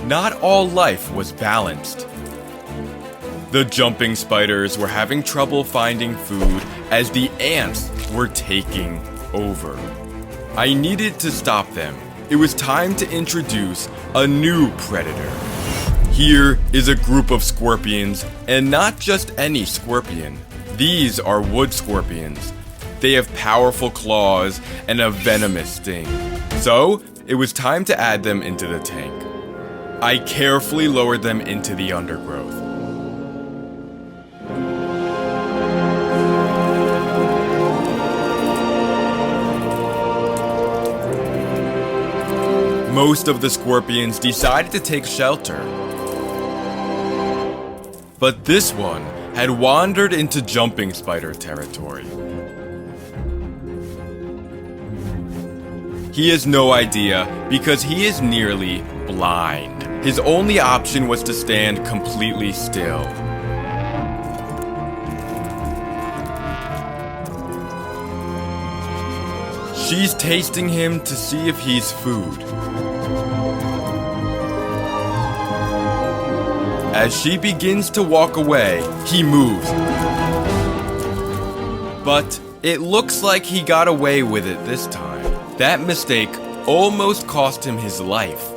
not all life was balanced. The jumping spiders were having trouble finding food as the ants were taking over. I needed to stop them. It was time to introduce a new predator. Here is a group of scorpions, and not just any scorpion. These are wood scorpions. They have powerful claws and a venomous sting. So, it was time to add them into the tank. I carefully lowered them into the undergrowth. Most of the scorpions decided to take shelter. But this one had wandered into jumping spider territory. He has no idea because he is nearly blind. His only option was to stand completely still. She's tasting him to see if he's food. As she begins to walk away, he moves. But it looks like he got away with it this time. That mistake almost cost him his life.